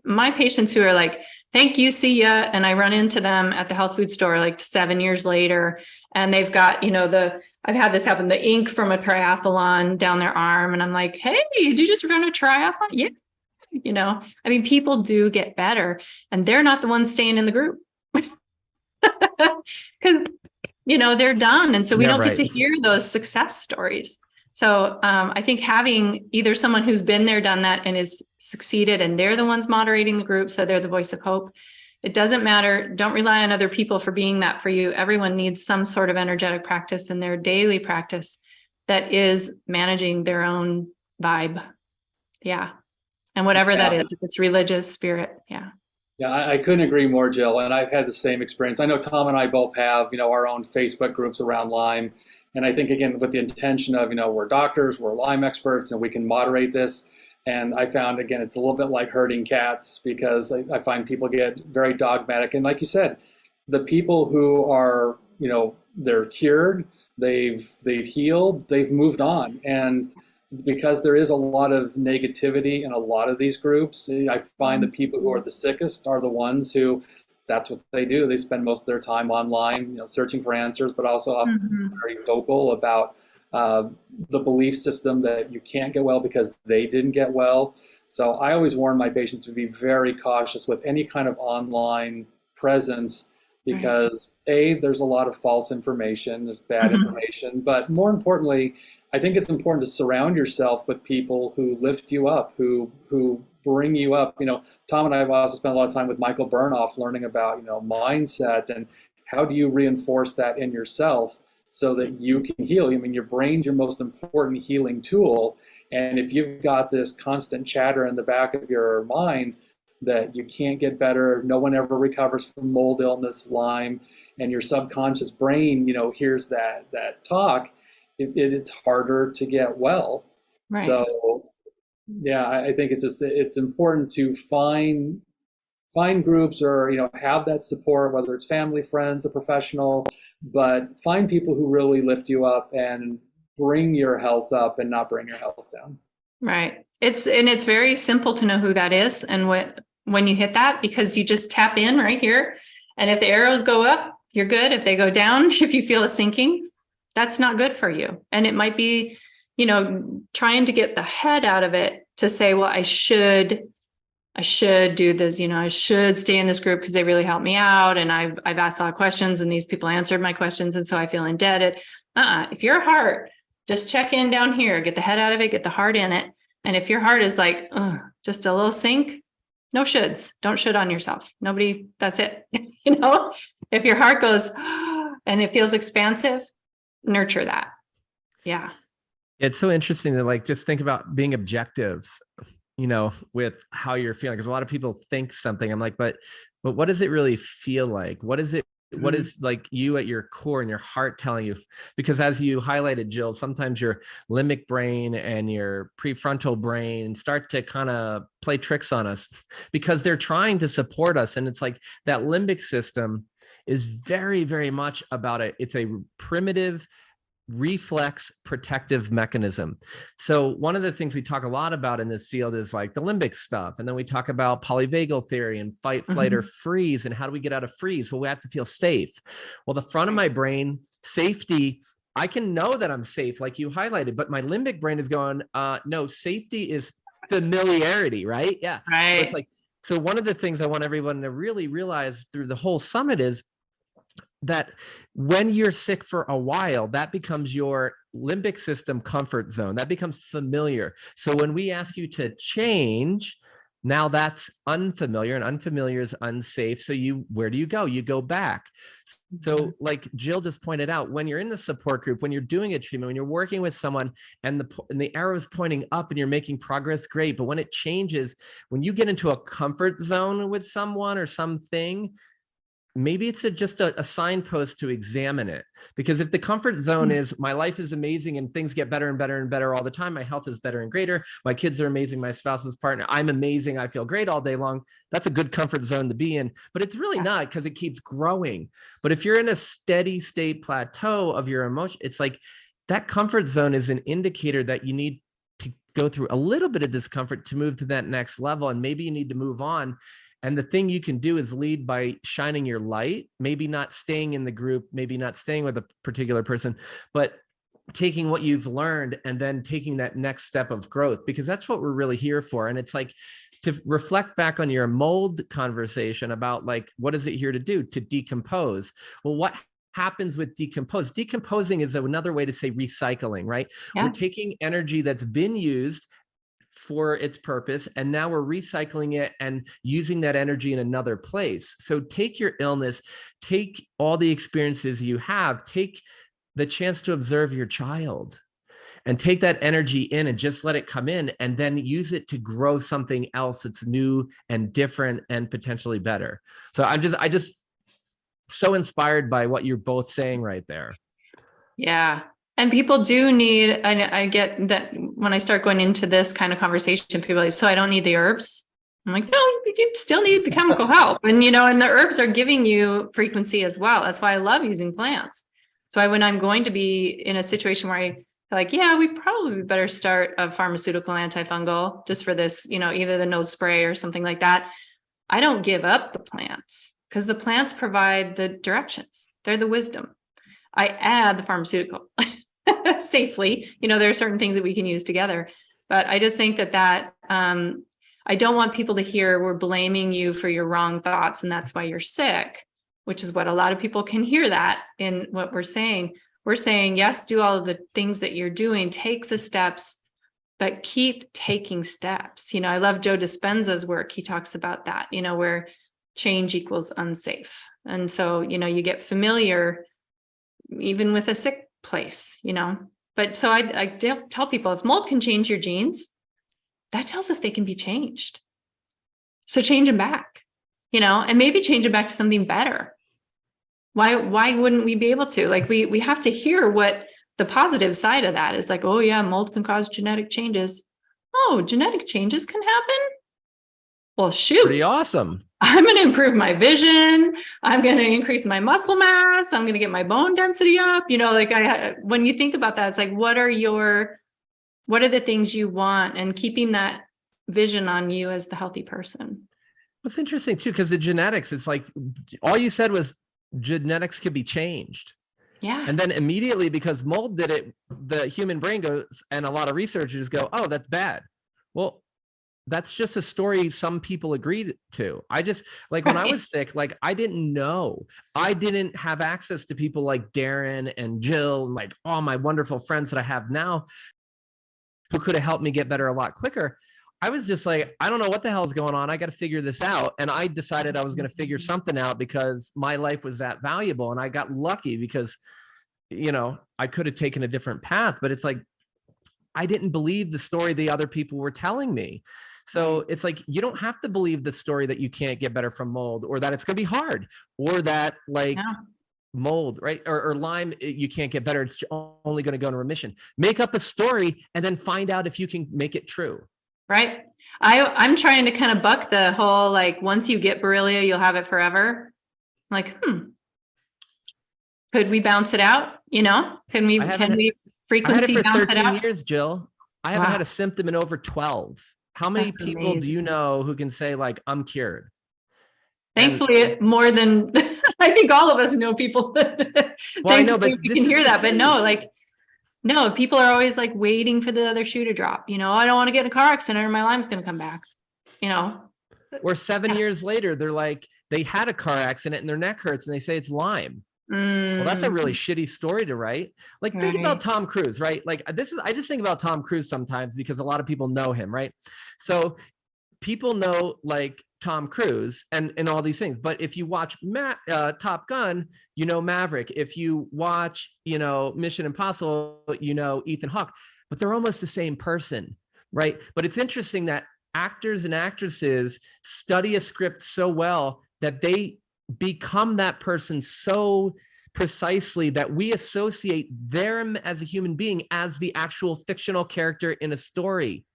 my patients who are like, thank you, see ya. And I run into them at the health food store like 7 years later, and they've got, I've had this happen, the ink from a triathlon down their arm. And I'm like, hey, did you just run a triathlon? Yeah. People do get better, and they're not the ones staying in the group because, they're done. And so we don't get to hear those success stories. So I think having either someone who's been there, done that, and is succeeded, and they're the ones moderating the group, so they're the voice of hope. It doesn't matter. Don't rely on other people for being that for you. Everyone needs some sort of energetic practice in their daily practice that is managing their own vibe. Yeah. And whatever that is, if it's religious, spirit. Yeah. Yeah, I couldn't agree more, Jill. And I've had the same experience. I know Tom and I both have, our own Facebook groups around Lyme. And I think, again, with the intention of, we're doctors, we're Lyme experts, and we can moderate this. And I found, again, it's a little bit like herding cats, because I find people get very dogmatic. And like you said, the people who are, they're cured, they've healed, they've moved on. And because there is a lot of negativity in a lot of these groups, I find the people who are the sickest are the ones who, that's what they do. They spend most of their time online, searching for answers, but also often very vocal about the belief system that you can't get well because they didn't get well. So I always warn my patients to be very cautious with any kind of online presence because there's a lot of false information, there's bad information, but more importantly, I think it's important to surround yourself with people who lift you up, who bring you up. Tom and I have also spent a lot of time with Michael Burnoff learning about, mindset and how do you reinforce that in yourself so that you can heal. I mean, your brain's your most important healing tool. And if you've got this constant chatter in the back of your mind that you can't get better, no one ever recovers from mold illness, Lyme, and your subconscious brain, hears that talk, it's harder to get well. Right. So, yeah, I think it's important to find groups or have that support, whether it's family, friends, a professional, but find people who really lift you up and bring your health up and not bring your health down. Right. It's very simple to know who that is and when you hit that, because you just tap in right here. And if the arrows go up, you're good. If they go down, if you feel a sinking, that's not good for you. And it might be, trying to get the head out of it to say, well, I should do this, I should stay in this group because they really helped me out. And I've asked a lot of questions and these people answered my questions. And so I feel indebted. If your heart, just check in down here, get the head out of it, get the heart in it. And if your heart is like, just a little sink, no shoulds, don't should on yourself. Nobody, that's it. If your heart goes and it feels expansive, nurture that. Yeah. It's so interesting to just think about being objective, with how you're feeling. Because a lot of people think something. I'm like, but what does it really feel like? What is it? What is you at your core and your heart telling you? Because as you highlighted, Jill, sometimes your limbic brain and your prefrontal brain start to kind of play tricks on us because they're trying to support us. And it's like that limbic system is very, very much about it. It's a primitive reflex protective mechanism. So one of the things we talk a lot about in this field is the limbic stuff. And then we talk about polyvagal theory and fight, flight, or freeze. And how do we get out of freeze? Well, we have to feel safe. Well, the front of my brain, safety, I can know that I'm safe, like you highlighted, but my limbic brain is going, no, safety is familiarity, right? Yeah. Right. So it's so one of the things I want everyone to really realize through the whole summit is that when you're sick for a while, that becomes your limbic system comfort zone. That becomes familiar. So when we ask you to change, now that's unfamiliar, and unfamiliar is unsafe. So where do you go? You go back. So like Jill just pointed out, when you're in the support group, when you're doing a treatment, when you're working with someone and the arrow is pointing up and you're making progress, great. But when it changes, when you get into a comfort zone with someone or something, maybe it's just a signpost to examine it. Because if the comfort zone is my life is amazing and things get better and better and better all the time, my health is better and greater, my kids are amazing, my spouse's partner, I'm amazing, I feel great all day long, that's a good comfort zone to be in. But it's really not, because it keeps growing. But if you're in a steady state plateau of your emotion, it's like that comfort zone is an indicator that you need to go through a little bit of discomfort to move to that next level. And maybe you need to move on. And the thing you can do is lead by shining your light, maybe not staying in the group, maybe not staying with a particular person, but taking what you've learned and then taking that next step of growth, because that's what we're really here for. And it's like to reflect back on your mold conversation about what is it here to do? To decompose. Well, what happens with decomposing is another way to say recycling, right? Yeah. We're taking energy that's been used for its purpose, and now we're recycling it and using that energy in another place. So take your illness, take all the experiences you have, take the chance to observe your child and take that energy in and just let it come in, and then use it to grow something else that's new and different and potentially better. So I just so inspired by what you're both saying right there. Yeah. And people do need, and I get that when I start going into this kind of conversation, people are like, so I don't need the herbs. I'm like, no, you still need the chemical help. And, and the herbs are giving you frequency as well. That's why I love using plants. So when I'm going to be in a situation where I we probably better start a pharmaceutical antifungal just for this, either the nose spray or something like that. I don't give up the plants, because the plants provide the directions. They're the wisdom. I add the pharmaceutical safely. There are certain things that we can use together, but I just think that I don't want people to hear we're blaming you for your wrong thoughts and that's why you're sick, which is what a lot of people can hear that in what we're saying. We're saying, yes, do all of the things that you're doing, take the steps, but keep taking steps. I love Joe Dispenza's work. He talks about that, where change equals unsafe. And so, you get familiar even with a sick place, But so I tell people, if mold can change your genes, that tells us they can be changed. So change them back, and maybe change them back to something better. Why wouldn't we be able to? Like we have to hear what the positive side of that is. Like, oh yeah, mold can cause genetic changes. Oh, genetic changes can happen? Well, shoot. Pretty awesome. I'm going to improve my vision. I'm going to increase my muscle mass. I'm going to get my bone density up. When you think about that, it's like, what are the things you want, and keeping that vision on you as the healthy person. What's interesting too, because the genetics, it's like all you said was genetics could be changed. Yeah. And then immediately, because mold did it, the human brain goes, and a lot of researchers go, oh, that's bad. Well, that's just a story some people agreed to. I just, like, when I was sick, like, I didn't know. I didn't have access to people like Darren and Jill, and like all my wonderful friends that I have now who could have helped me get better a lot quicker. I was just like, I don't know what the hell is going on. I got to figure this out. And I decided I was going to figure something out because my life was that valuable. And I got lucky because, I could have taken a different path, but it's like, I didn't believe the story the other people were telling me. So it's like, you don't have to believe the story that you can't get better from mold, or that it's going to be hard, or that mold, right? Or Lyme, you can't get better. It's only going to go into remission. Make up a story and then find out if you can make it true. Right. I'm trying to kind of buck the whole, like, once you get Borrelia, you'll have it forever. I'm like, could we bounce it out? Can we frequency bounce it out? 13 years, Jill. I haven't had a symptom in over 12. How many people do you know who can say, like, I'm cured? Thankfully, more than I think all of us know people. Well, I know, but you can hear that, but no, people are always like waiting for the other shoe to drop. I don't want to get in a car accident or my Lyme's going to come back. Or 7 years later, they're like, they had a car accident and their neck hurts and they say it's Lyme. Well, that's a really shitty story to write. Like, think about Tom Cruise, right? Like, I just think about Tom Cruise sometimes because a lot of people know him, right? So people know, like, Tom Cruise and all these things. But if you watch Top Gun, Maverick. If you watch, Mission Impossible, Ethan Hawke. But they're almost the same person, right? But it's interesting that actors and actresses study a script so well that they become that person so precisely that we associate them as a human being as the actual fictional character in a story.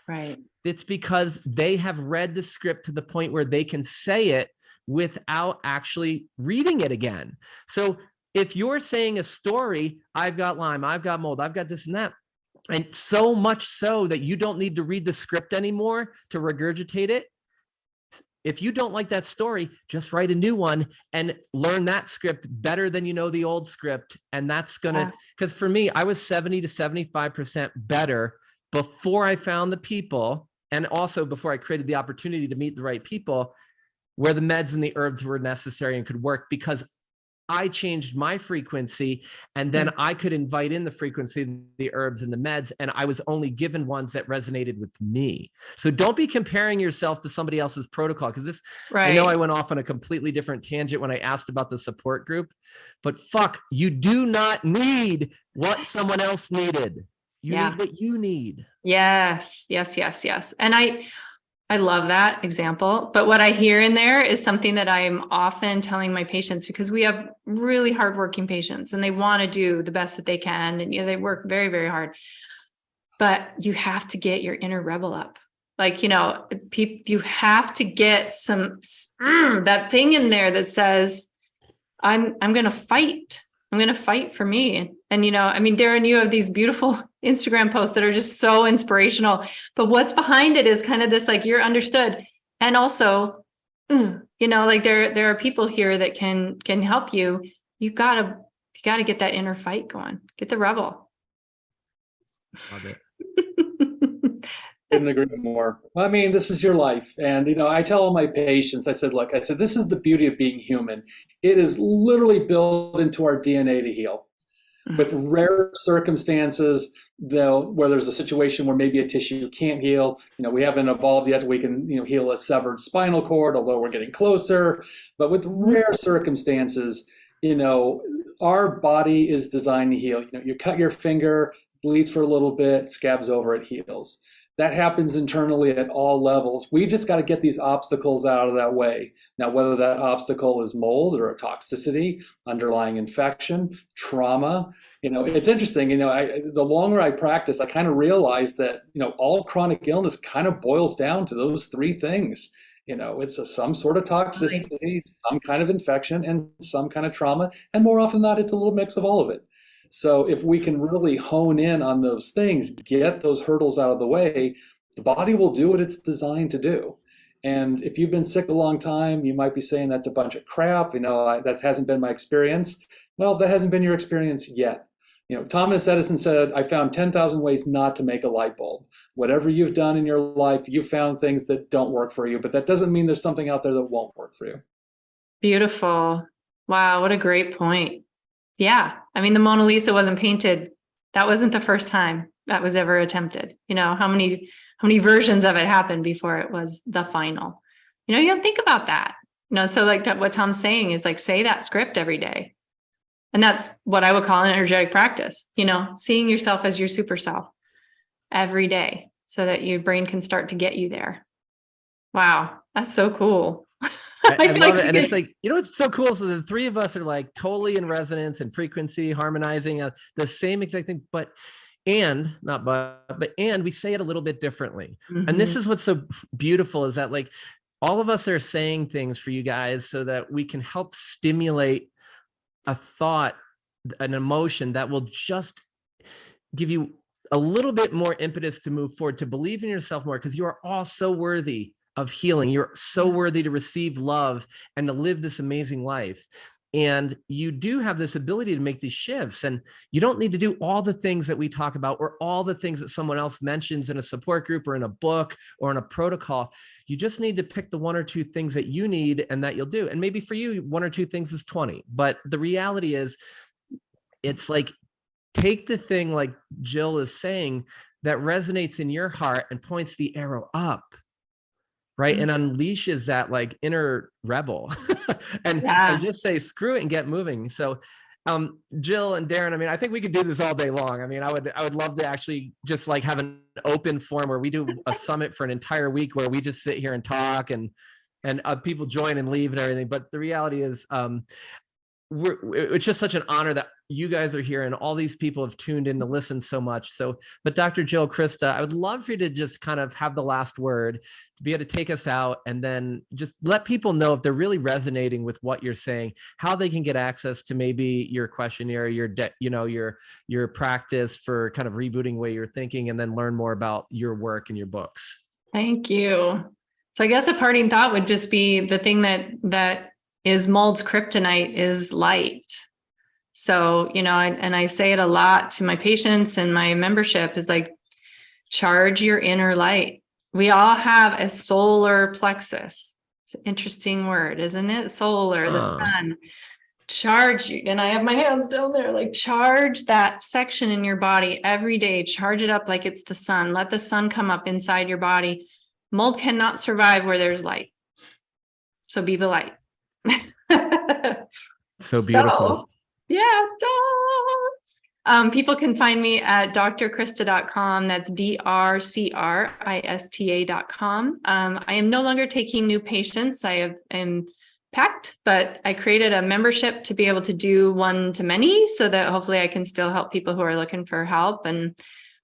Right. It's because they have read the script to the point where they can say it without actually reading it again. So if you're saying a story, I've got Lyme, I've got mold, I've got this and that, and so much so that you don't need to read the script anymore to regurgitate it. If you don't like that story, just write a new one and learn that script better than the old script. And that's gonna, because for me, I was 70 to 75% better before I found the people, and also before I created the opportunity to meet the right people, where the meds and the herbs were necessary and could work, because I changed my frequency, and then I could invite in the frequency, the herbs and the meds, and I was only given ones that resonated with me. So don't be comparing yourself to somebody else's protocol, because this, I know I went off on a completely different tangent when I asked about the support group, but fuck, you do not need what someone else needed. You need what you need. Yes. And I love that example. But what I hear in there is something that I'm often telling my patients, because we have really hardworking patients and they want to do the best that they can. And they work very, very hard. But you have to get your inner rebel up. Like, you have to get some, that thing in there that says, I'm going to fight. I'm going to fight for me. And, Darren, you have these beautiful Instagram posts that are just so inspirational, but what's behind it is kind of this, like, you're understood. And also, like there are people here that can help you. You gotta get that inner fight going, get the rebel. Love it. couldn't agree more. I mean, this is your life. And, I tell all my patients, I said, look, this is the beauty of being human. It is literally built into our DNA to heal. With rare circumstances, though, where there's a situation where maybe a tissue can't heal, we haven't evolved yet. We can, heal a severed spinal cord, although we're getting closer. But with rare circumstances, our body is designed to heal. You cut your finger, bleeds for a little bit, scabs over, it heals. That happens internally at all levels. We just got to get these obstacles out of that way. Now, whether that obstacle is mold or a toxicity, underlying infection, trauma, it's interesting. The longer I practice, I kind of realize that, all chronic illness kind of boils down to those three things. It's some sort of toxicity, some kind of infection, and some kind of trauma. And more often than not, it's a little mix of all of it. So if we can really hone in on those things, get those hurdles out of the way, the body will do what it's designed to do. And if you've been sick a long time, you might be saying that's a bunch of crap. That hasn't been my experience. Well, that hasn't been your experience yet. Thomas Edison said, I found 10,000 ways not to make a light bulb. Whatever you've done in your life, you've found things that don't work for you, but that doesn't mean there's something out there that won't work for you. Beautiful. Wow, what a great point. Yeah. I mean, the Mona Lisa wasn't painted. That wasn't the first time that was ever attempted. How many versions of it happened before it was the final? You don't think about that. So like what Tom's saying is like, say that script every day. And that's what I would call an energetic practice, seeing yourself as your super self every day so that your brain can start to get you there. Wow. That's so cool. I love it. And it's like, it's so cool. So the three of us are like totally in resonance and frequency, harmonizing the same exact thing, and we say it a little bit differently. Mm-hmm. And this is what's so beautiful is that like all of us are saying things for you guys so that we can help stimulate a thought, an emotion that will just give you a little bit more impetus to move forward, to believe in yourself more, because you are all so worthy of healing. You're so worthy to receive love and to live this amazing life. And you do have this ability to make these shifts, and you don't need to do all the things that we talk about or all the things that someone else mentions in a support group or in a book or in a protocol. You just need to pick the one or two things that you need and that you'll do. And maybe for you, one or two things is 20. But the reality is, it's like, take the thing like Dжилл is saying that resonates in your heart and points the arrow up. Right. And unleashes that like inner rebel and just say, screw it and get moving. So Dжилл and Darren, I mean, I think we could do this all day long. I mean, I would love to actually just like have an open forum where we do a summit for an entire week where we just sit here and talk and people join and leave and everything. But the reality is it's just such an honor that you guys are here and all these people have tuned in to listen so much. So, but Dr. Dжилл Kriста, I would love for you to just kind of have the last word, to be able to take us out and then just let people know if they're really resonating with what you're saying, how they can get access to maybe your questionnaire, your practice for kind of rebooting the way you're thinking, and then learn more about your work and your books. Thank you. So I guess a parting thought would just be the thing that is mold's kryptonite is light. So, and I say it a lot to my patients and my membership is like, charge your inner light. We all have a solar plexus. It's an interesting word, isn't it? Solar, the sun. Charge you. And I have my hands down there, like charge that section in your body every day. Charge it up like it's the sun. Let the sun come up inside your body. Mold cannot survive where there's light. So be the light. So beautiful. People can find me at drkrista.com. That's drkrista.com. I am no longer taking new patients. I am packed, but I created a membership to be able to do one-to-many so that hopefully I can still help people who are looking for help. And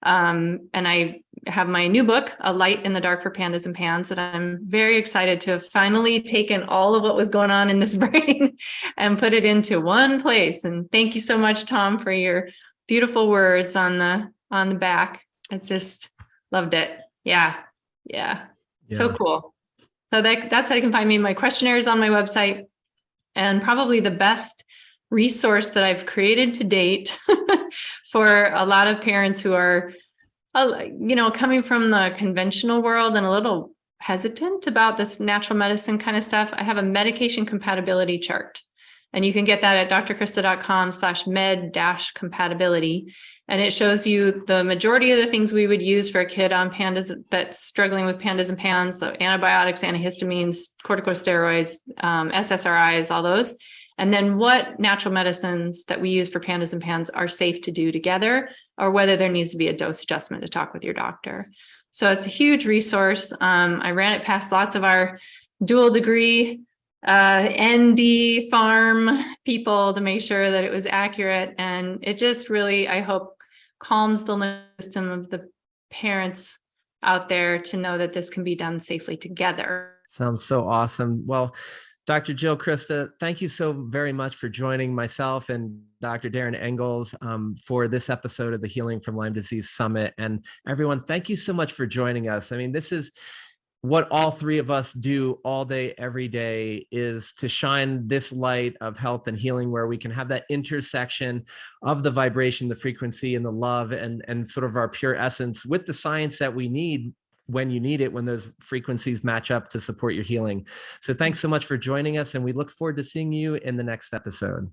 I have my new book, A Light in the Dark for Pandas and Pans, that I'm very excited to have finally taken all of what was going on in this brain and put it into one place. And thank you so much, Tom, for your beautiful words on the back. I just loved it. Yeah. So cool. So that's how you can find me. My questionnaire is on my website, and probably the best resource that I've created to date for a lot of parents who are Coming from the conventional world and a little hesitant about this natural medicine kind of stuff, I have a medication compatibility chart. And you can get that at drkrista.com/med-compatibility. And it shows you the majority of the things we would use for a kid on PANDAS that's struggling with PANDAS and PANS, so antibiotics, antihistamines, corticosteroids, SSRIs, all those. And then what natural medicines that we use for PANDAS and PANS are safe to do together, or whether there needs to be a dose adjustment to talk with your doctor. So it's a huge resource. I ran it past lots of our dual degree ND farm people to make sure that it was accurate. And it just really, I hope, calms the system of the parents out there to know that this can be done safely together. Sounds so awesome. Well, Dr. Dжилл Kриста, thank you so very much for joining myself and Dr. Darren Engels for this episode of the Healing from Lyme Disease Summit. And everyone, thank you so much for joining us. I mean, this is what all three of us do all day, every day, is to shine this light of health and healing where we can have that intersection of the vibration, the frequency, and the love, and sort of our pure essence with the science that we need when you need it, when those frequencies match up to support your healing. So thanks so much for joining us, and we look forward to seeing you in the next episode.